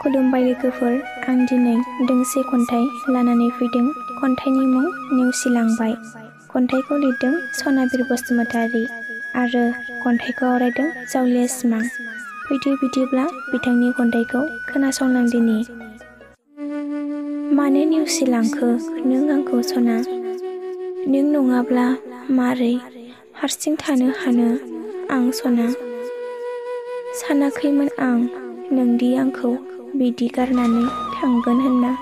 खुलुमबाय लोगोफोर, आं दिनै दोंसे खन्थाइ लानानै फैदों। खन्थाइनि मुं नेवसिलांबाय। खन्थाइखौ लिरदों सनाबिर बसुमतारी आरो खन्थाइखौ आवरायदों जावलिया सिमां। फैदो बिदिब्ला बिथांनि खन्थाइखौ खोनासंलांदिनि। मानो नेवसिलांखो नों आंखौ सना? नों नङाब्ला मारै हारसिं थानो हानो आं सना? सानाखैमोन आं नोंदि आंखौ बिदि गारनानै थांगोन होनना।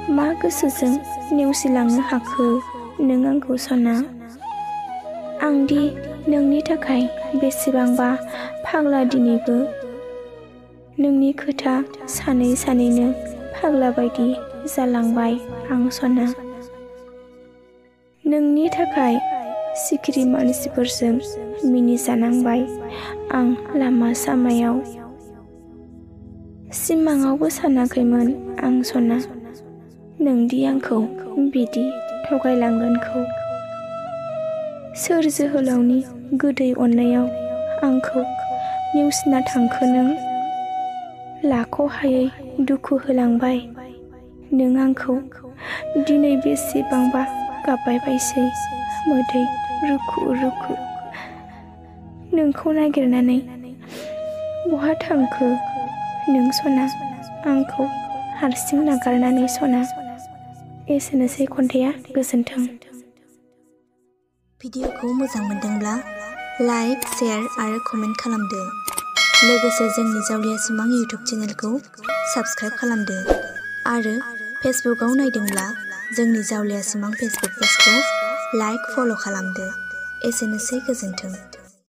मा गोसोजों नेवसिलांनो हाखो नों आंखौ सना? आंदि नोंनि थाखाय बेसेबांबा फाग्ला दिनैबो। नोंनि खोथा सानै सानैनो फाग्ला बायदि जालांबाय आं सना। नोंनि थाखाय सिखिरि मानसिफोरजों मिनिजानांबाय आं लामा सामायाव। सिमाङावबो सानाखैमोन आं सना, नोंदि आंखौ बिदि थगायलांगोनखौ। सोर जोहोलावनि गोदै अननायाव आंखौ नेवसिना थांखो नों? लाख'हायै दुखु होलांबाय नों आंखौ। दिनै बेसेबांबा गाबबाय बायसै मोदै रुखु रुखु। नोंखौ नागिरनानै बहा थांखो नों सना? आंखौ हारसिं नागारनानै सना। एसेनोसै खन्थाइया, गोजोन्थों। भिडिअखौ मोजां मोनदोंब्ला लाइक, शेयार आरो कमेन्ट खालामदो। लोगोसे जोंनि जावलिया सिमां इउटुब चेनेलखौ साबस्क्राइब खालामदो आरो फेसबुकआव नायदोंब्ला जोंनि जावलिया सिमां फेसबुक पेजखौ लाइक, फल' खालामदो। एसेनोसै, गोजोन्थों।